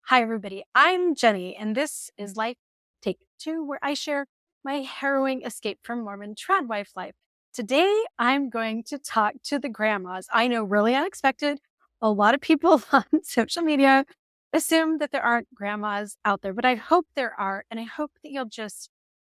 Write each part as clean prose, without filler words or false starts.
Hi, everybody. I'm Jenny, and this is Life Take 2, where I share my harrowing escape from Mormon trad wife life. Today, I'm going to talk to the grandmas. I know, really unexpected. A lot of people on social media assume that there aren't grandmas out there, but I hope there are, and I hope that you'll just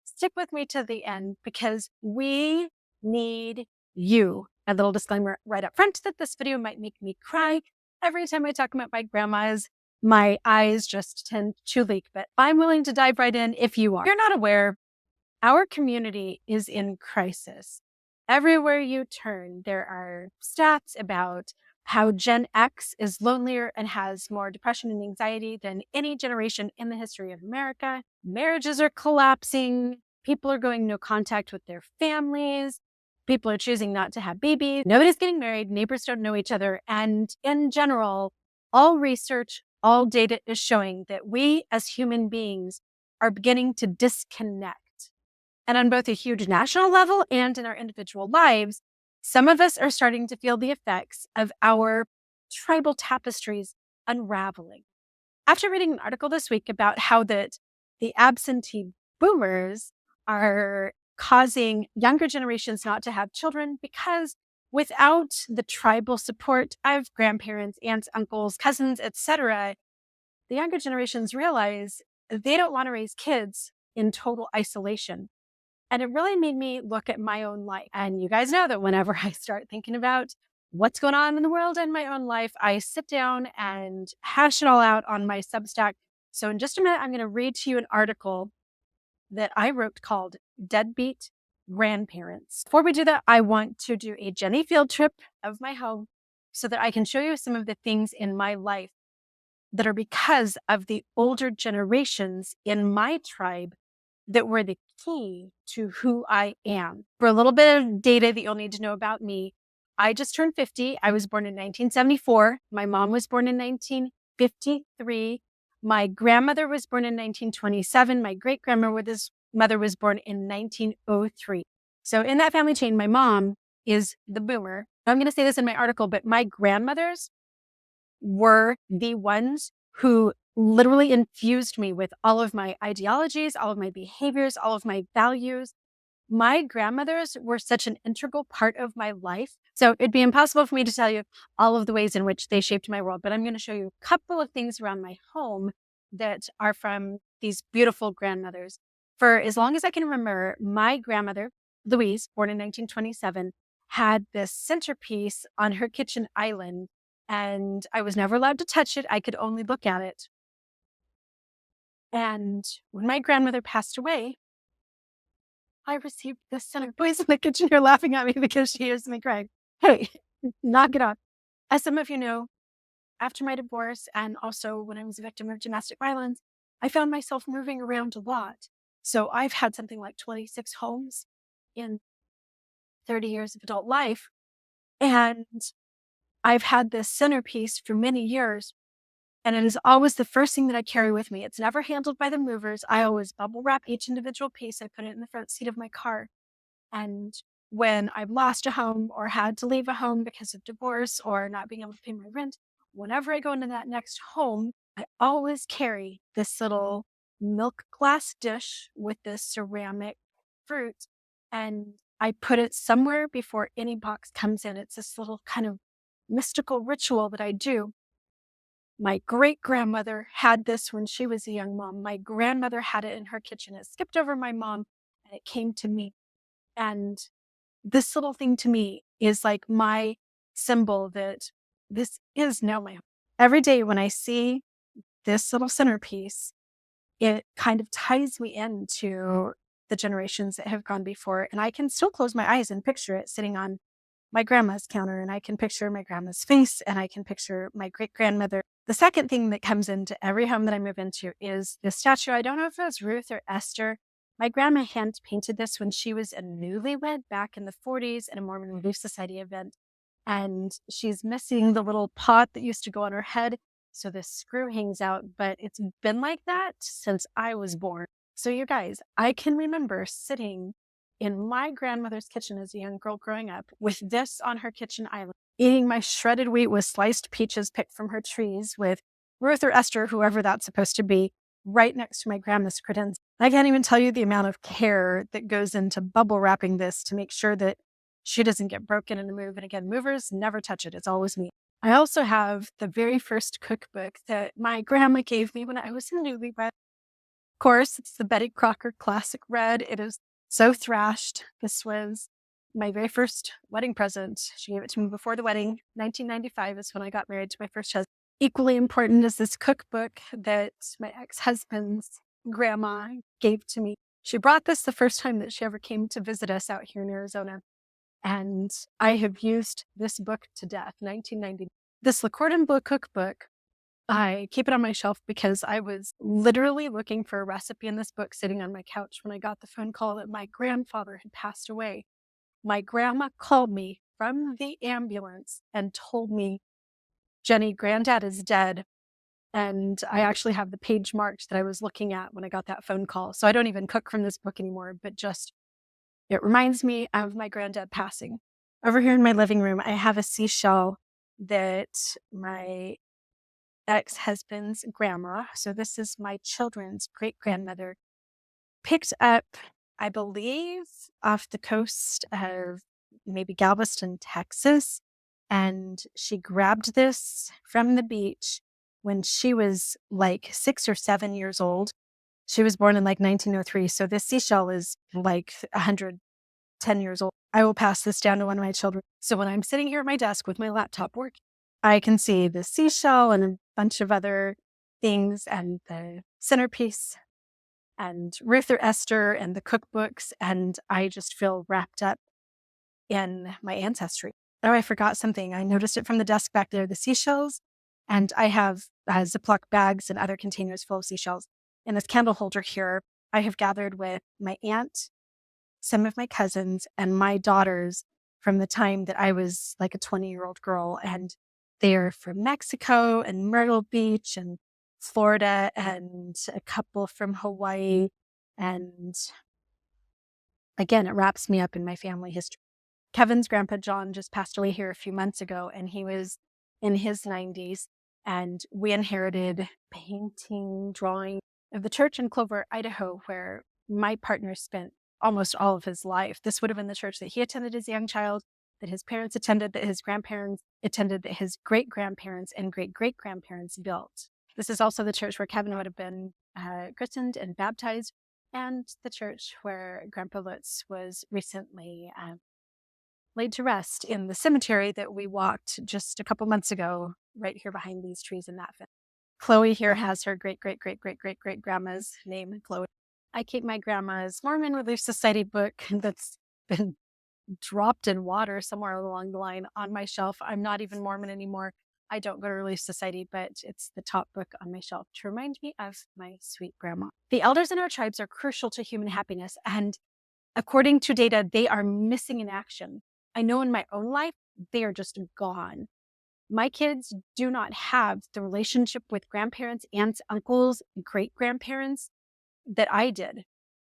stick with me to the end because we need you. A little disclaimer right up front that this video might make me cry. Every time I talk about my grandmas, my eyes just tend to leak, but I'm willing to dive right in if you are. If you're not aware, our community is in crisis. Everywhere you turn, there are stats about how Gen X is lonelier and has more depression and anxiety than any generation in the history of America. Marriages are collapsing. People are going no contact with their families. People are choosing not to have babies. Nobody's getting married. Neighbors don't know each other. And in general, all research, all data is showing that we as human beings are beginning to disconnect. And on both a huge national level and in our individual lives, some of us are starting to feel the effects of our tribal tapestries unraveling. After reading an article this week about how the absentee boomers are causing younger generations not to have children because without the tribal support of grandparents, aunts, uncles, cousins, etc., the younger generations realize they don't want to raise kids in total isolation. And it really made me look at my own life. And you guys know that whenever I start thinking about what's going on in the world and my own life, I sit down and hash it all out on my Substack. So in just a minute, I'm going to read to you an article that I wrote called Deadbeat Grandparents. Before we do that, I want to do a Jenny field trip of my home so that I can show you some of the things in my life that are because of the older generations in my tribe that were the key to who I am. For a little bit of data that you'll need to know about me, I just turned 50. I was born in 1974. My mom was born in 1953. My grandmother was born in 1927. My great-grandmother was born in 1903. So in that family chain, my mom is the boomer. I'm going to say this in my article, but my grandmothers were the ones who literally infused me with all of my ideologies, all of my behaviors, all of my values. My grandmothers were such an integral part of my life. So it'd be impossible for me to tell you all of the ways in which they shaped my world, but I'm going to show you a couple of things around my home that are from these beautiful grandmothers. For as long as I can remember, my grandmother, Louise, born in 1927, had this centerpiece on her kitchen island, and I was never allowed to touch it. I could only look at it. And when my grandmother passed away, I received this centerpiece in the kitchen. You're laughing at me because she hears me crying. Hey, knock it off. As some of you know, after my divorce and also when I was a victim of domestic violence, I found myself moving around a lot. So I've had something like 26 homes in 30 years of adult life. And I've had this centerpiece for many years. And it is always the first thing that I carry with me. It's never handled by the movers. I always bubble wrap each individual piece. I put it in the front seat of my car. And when I've lost a home or had to leave a home because of divorce or not being able to pay my rent, whenever I go into that next home, I always carry this little milk glass dish with this ceramic fruit. And I put it somewhere before any box comes in. It's this little kind of mystical ritual that I do. My great-grandmother had this when she was a young mom. My grandmother had it in her kitchen. It skipped over my mom and it came to me. And this little thing to me is like my symbol that this is now my home. Every day when I see this little centerpiece, it kind of ties me into the generations that have gone before. And I can still close my eyes and picture it sitting on my grandma's counter, and I can picture my grandma's face, and I can picture my great-grandmother. The second thing that comes into every home that I move into is the statue. I don't know if it was Ruth or Esther. My grandma hand painted this when she was a newlywed back in the 40s at a Mormon Relief Society event. And she's missing the little pot that used to go on her head. So the screw hangs out, but it's been like that since I was born. So you guys, I can remember sitting in my grandmother's kitchen as a young girl growing up with this on her kitchen island, eating my shredded wheat with sliced peaches picked from her trees with Ruth or Esther, whoever that's supposed to be, right next to my grandma's credence. I can't even tell you the amount of care that goes into bubble wrapping this to make sure that she doesn't get broken in the move. And again, movers never touch it. It's always me. I also have the very first cookbook that my grandma gave me when I was a newlywed. Of course, it's the Betty Crocker Classic Red. It is so thrashed. This was my very first wedding present. She gave it to me before the wedding. 1995 is when I got married to my first husband. Equally important is this cookbook that my ex-husband's grandma gave to me. She brought this the first time that she ever came to visit us out here in Arizona. And I have used this book to death, 1990. This Le Cordon Bleu cookbook, I keep it on my shelf because I was literally looking for a recipe in this book sitting on my couch when I got the phone call that my grandfather had passed away. My grandma called me from the ambulance and told me, Jenny, Granddad is dead. And I actually have the page marked that I was looking at when I got that phone call. So I don't even cook from this book anymore, but just it reminds me of my granddad passing. Over here in my living room, I have a seashell that my ex-husband's grandma, so this is my children's great-grandmother, picked up, I believe, off the coast of maybe Galveston, Texas. And she grabbed this from the beach when she was like 6 or 7 years old. She was born in like 1903. So this seashell is like 110 years old. I will pass this down to one of my children. So when I'm sitting here at my desk with my laptop working, I can see the seashell and a bunch of other things and the centerpiece and Ruth or Esther and the cookbooks. And I just feel wrapped up in my ancestry. Oh, I forgot something. I noticed it from the desk back there, the seashells. And I have Ziploc bags and other containers full of seashells. In this candle holder here, I have gathered with my aunt, some of my cousins, and my daughters from the time that I was like a 20-year-old girl. And they're from Mexico and Myrtle Beach and Florida and a couple from Hawaii. And again, it wraps me up in my family history. Kevin's grandpa John just passed away here a few months ago, and he was in his 90s. And we inherited painting, drawing of the church in Clover, Idaho, where my partner spent almost all of his life. This would have been the church that he attended as a young child, that his parents attended, that his grandparents attended, that his great-grandparents and great-great-grandparents built. This is also the church where Kevin would have been christened and baptized, and the church where Grandpa Lutz was recently laid to rest in the cemetery that we walked just a couple months ago, right here behind these trees in that fence. Chloe here has her great-great-great-great-great-great-grandma's name, Chloe. I keep my grandma's Mormon Relief Society book that's been dropped in water somewhere along the line on my shelf. I'm not even Mormon anymore. I don't go to Relief Society, but it's the top book on my shelf to remind me of my sweet grandma. The elders in our tribes are crucial to human happiness, and according to data, they are missing in action. I know in my own life, they are just gone. My kids do not have the relationship with grandparents, aunts, uncles, great-grandparents that I did.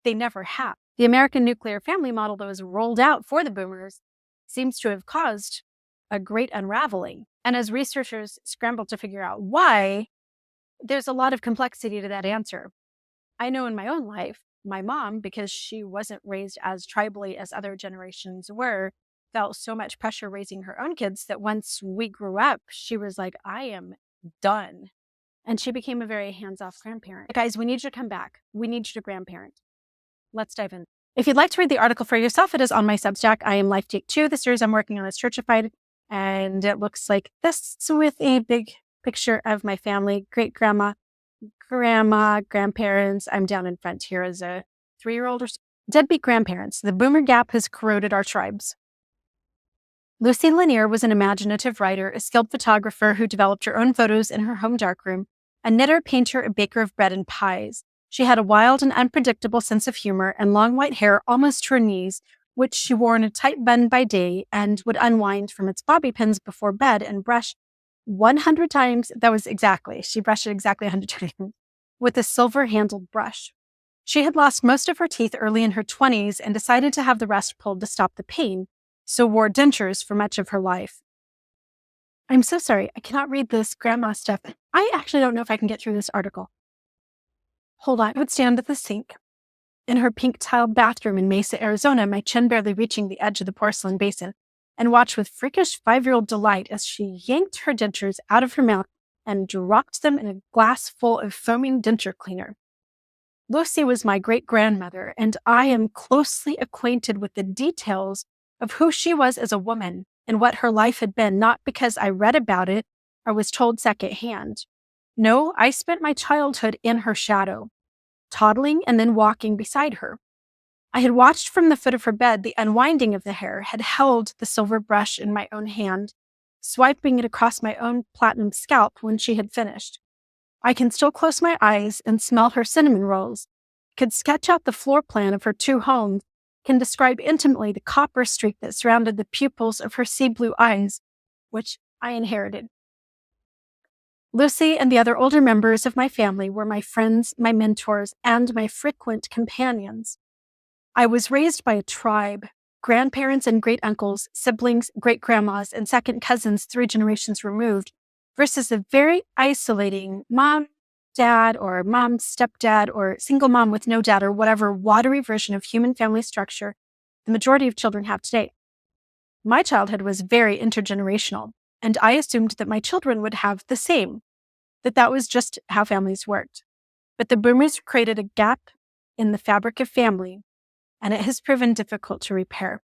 They never have. The American nuclear family model that was rolled out for the boomers seems to have caused a great unraveling. And as researchers scramble to figure out why, there's a lot of complexity to that answer. I know in my own life, my mom, because she wasn't raised as tribally as other generations were, felt so much pressure raising her own kids that once we grew up, she was like, I am done. And she became a very hands-off grandparent. Guys, we need you to come back. We need you to grandparent. Let's dive in. If you'd like to read the article for yourself, it is on my Substack. I am Life Take 2. The series I'm working on is Churchified, and it looks like this with a big picture of my family, great-grandma, grandma, grandparents. I'm down in front here as a 3-year-old or so. Deadbeat Grandparents. The boomer gap has corroded our tribes. Lucy Lanier was an imaginative writer, a skilled photographer who developed her own photos in her home darkroom, a knitter, painter, a baker of bread and pies. She had a wild and unpredictable sense of humor and long white hair almost to her knees, which she wore in a tight bun by day and would unwind from its bobby pins before bed and brush 100 times. She brushed it exactly 100 times with a silver-handled brush. She had lost most of her teeth early in her 20s and decided to have the rest pulled to stop the pain, so wore dentures for much of her life. I'm so sorry. I cannot read this grandma stuff. I actually don't know if I can get through this article. Hold on. I would stand at the sink in her pink tiled bathroom in Mesa, Arizona, my chin barely reaching the edge of the porcelain basin, and watch with freakish 5-year-old delight as she yanked her dentures out of her mouth and dropped them in a glass full of foaming denture cleaner. Lucy was my great-grandmother, and I am closely acquainted with the details of who she was as a woman and what her life had been, not because I read about it or was told secondhand. No, I spent my childhood in her shadow, toddling and then walking beside her. I had watched from the foot of her bed the unwinding of the hair, had held the silver brush in my own hand, swiping it across my own platinum scalp when she had finished. I can still close my eyes and smell her cinnamon rolls, could sketch out the floor plan of her 2 homes, can describe intimately the copper streak that surrounded the pupils of her sea blue eyes, which I inherited. Lucy and the other older members of my family were my friends, my mentors, and my frequent companions. I was raised by a tribe, grandparents and great-uncles, siblings, great-grandmas, and second cousins 3 generations removed, versus a very isolating mom, dad, or mom, stepdad, or single mom with no dad, or whatever watery version of human family structure the majority of children have today. My childhood was very intergenerational, and I assumed that my children would have the same, that was just how families worked. But the boomers created a gap in the fabric of family, and it has proven difficult to repair.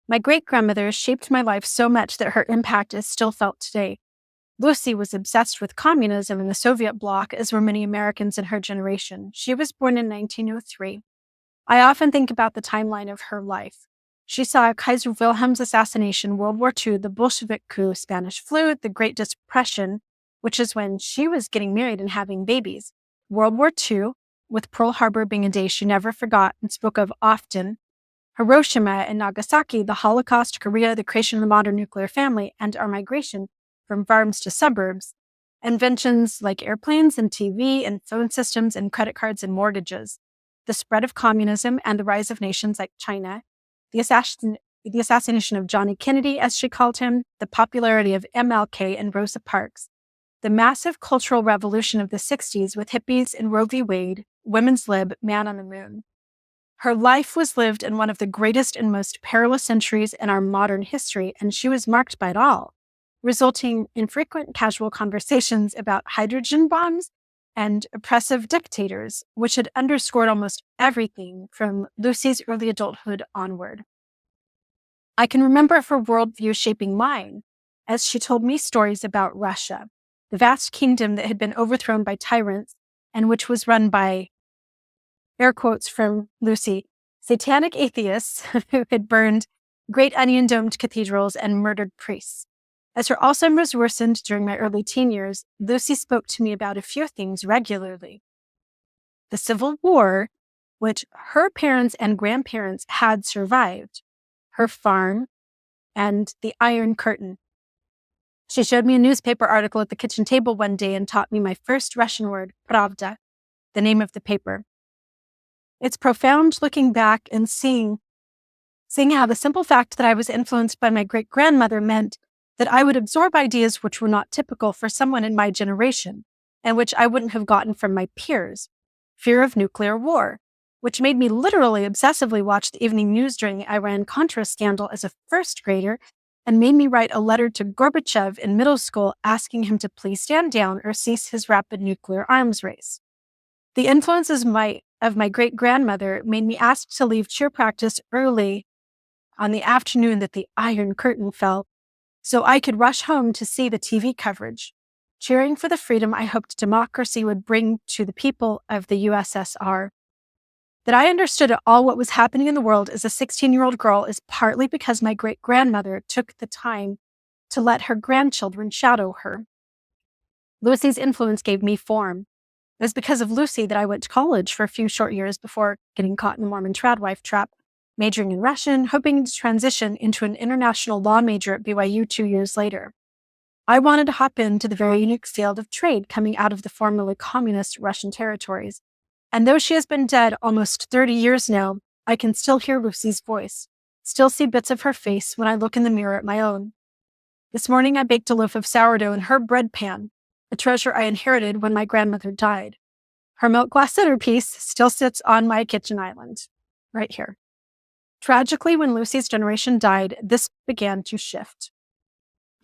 My great-grandmother shaped my life so much that her impact is still felt today. Lucy was obsessed with communism and the Soviet bloc, as were many Americans in her generation. She was born in 1903. I often think about the timeline of her life. She saw Kaiser Wilhelm's assassination, World War II, the Bolshevik coup, Spanish flu, the Great Depression, which is when she was getting married and having babies, World War II, with Pearl Harbor being a day she never forgot and spoke of often, Hiroshima and Nagasaki, the Holocaust, Korea, the creation of the modern nuclear family, and our migration from farms to suburbs, inventions like airplanes and TV and phone systems and credit cards and mortgages, the spread of communism and the rise of nations like China, the assassination of Johnny Kennedy, as she called him, the popularity of MLK and Rosa Parks, the massive cultural revolution of the 60s with hippies and Roe v. Wade, women's lib, man on the moon. Her life was lived in one of the greatest and most perilous centuries in our modern history, and she was marked by it all, resulting in frequent casual conversations about hydrogen bombs and oppressive dictators, which had underscored almost everything from Lucy's early adulthood onward. I can remember her worldview shaping mine as she told me stories about Russia, the vast kingdom that had been overthrown by tyrants and which was run by, air quotes from Lucy, satanic atheists who had burned great onion-domed cathedrals and murdered priests. As her Alzheimer's worsened during my early teen years, Lucy spoke to me about a few things regularly. The Civil War, which her parents and grandparents had survived, her farm, and the Iron Curtain. She showed me a newspaper article at the kitchen table one day and taught me my first Russian word, pravda, the name of the paper. It's profound looking back and seeing how the simple fact that I was influenced by my great-grandmother meant that I would absorb ideas which were not typical for someone in my generation, and which I wouldn't have gotten from my peers. Fear of nuclear war, which made me literally obsessively watch the evening news during the Iran-Contra scandal as a first grader, and made me write a letter to Gorbachev in middle school asking him to please stand down or cease his rapid nuclear arms race. The influences of my great-grandmother made me ask to leave cheer practice early on the afternoon that the Iron Curtain fell, so I could rush home to see the TV coverage, cheering for the freedom I hoped democracy would bring to the people of the USSR. That I understood all what was happening in the world as a 16-year-old girl is partly because my great-grandmother took the time to let her grandchildren shadow her. Lucy's influence gave me form. It was because of Lucy that I went to college for a few short years before getting caught in the Mormon tradwife trap, majoring in Russian, hoping to transition into an international law major at BYU 2 years later. I wanted to hop into the very unique field of trade coming out of the formerly communist Russian territories. And though she has been dead almost 30 years now, I can still hear Lucy's voice, still see bits of her face when I look in the mirror at my own. This morning I baked a loaf of sourdough in her bread pan, a treasure I inherited when my grandmother died. Her milk glass centerpiece still sits on my kitchen island, right here. Tragically, when Lucy's generation died, this began to shift.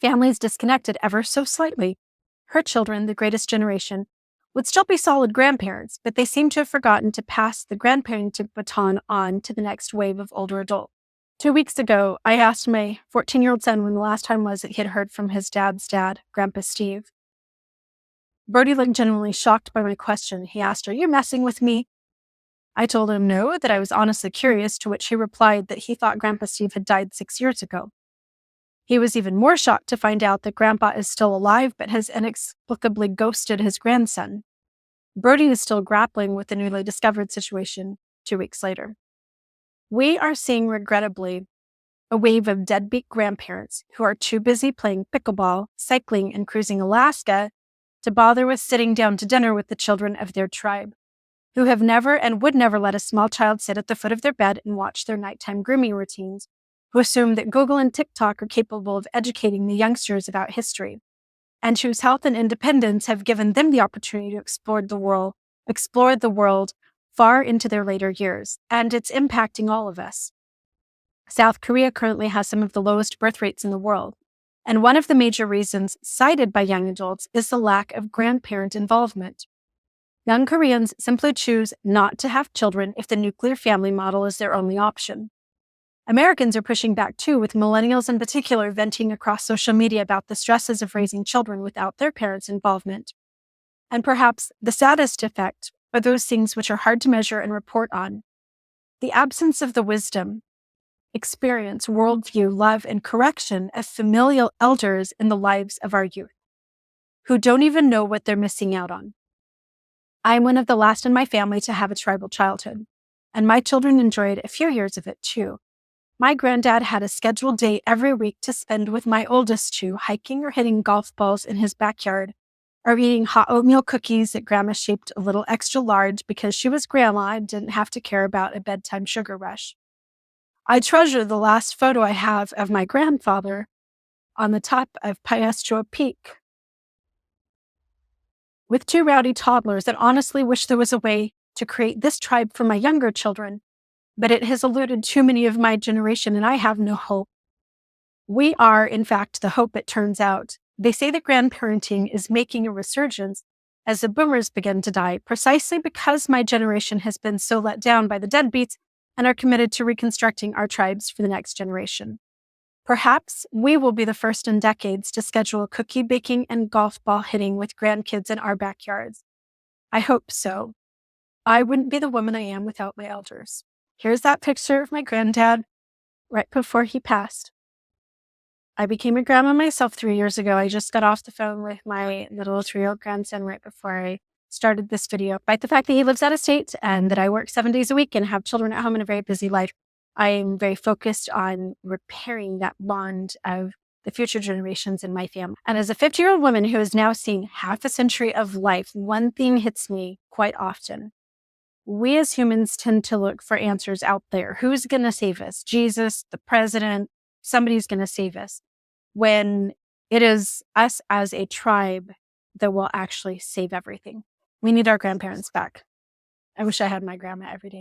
Families disconnected ever so slightly. Her children, the greatest generation, would still be solid grandparents, but they seem to have forgotten to pass the grandparenting baton on to the next wave of older adults. 2 weeks ago, I asked my 14-year-old son when the last time was that he had heard from his dad's dad, Grandpa Steve. Brody looked genuinely shocked by my question. He asked, "Are you messing with me?" I told him no, that I was honestly curious, to which he replied that he thought Grandpa Steve had died 6 years ago. He was even more shocked to find out that Grandpa is still alive but has inexplicably ghosted his grandson. Brody is still grappling with the newly discovered situation 2 weeks later. We are seeing, regrettably, a wave of deadbeat grandparents who are too busy playing pickleball, cycling, and cruising Alaska to bother with sitting down to dinner with the children of their tribe, who have never and would never let a small child sit at the foot of their bed and watch their nighttime grooming routines, who assume that Google and TikTok are capable of educating the youngsters about history, and whose health and independence have given them the opportunity to explore the world far into their later years, and it's impacting all of us. South Korea currently has some of the lowest birth rates in the world, and one of the major reasons cited by young adults is the lack of grandparent involvement. Young Koreans simply choose not to have children if the nuclear family model is their only option. Americans are pushing back too, with millennials in particular venting across social media about the stresses of raising children without their parents' involvement. And perhaps the saddest effect are those things which are hard to measure and report on. The absence of the wisdom, experience, worldview, love, and correction of familial elders in the lives of our youth, who don't even know what they're missing out on. I'm one of the last in my family to have a tribal childhood, and my children enjoyed a few years of it too. My granddad had a scheduled day every week to spend with my oldest two, hiking or hitting golf balls in his backyard, or eating hot oatmeal cookies that Grandma shaped a little extra large because she was Grandma and didn't have to care about a bedtime sugar rush. I treasure the last photo I have of my grandfather on the top of Paestua Peak with two rowdy toddlers, and honestly wish there was a way to create this tribe for my younger children, but it has eluded too many of my generation and I have no hope. We are, in fact, the hope, it turns out. They say that grandparenting is making a resurgence as the boomers begin to die, precisely because my generation has been so let down by the deadbeats and are committed to reconstructing our tribes for the next generation. Perhaps we will be the first in decades to schedule cookie baking and golf ball hitting with grandkids in our backyards. I hope so. I wouldn't be the woman I am without my elders. Here's that picture of my granddad right before he passed. I became a grandma myself 3 years ago. I just got off the phone with my little 3-year-old grandson right before I started this video. Despite the fact that he lives out of state and that I work 7 days a week and have children at home in a very busy life, I am very focused on repairing that bond of the future generations in my family. And as a 50-year-old woman who has now seen half a century of life, one thing hits me quite often. We as humans tend to look for answers out there. Who's going to save us? Jesus, the president, somebody's going to save us. When it is us as a tribe that will actually save everything. We need our grandparents back. I wish I had my grandma every day.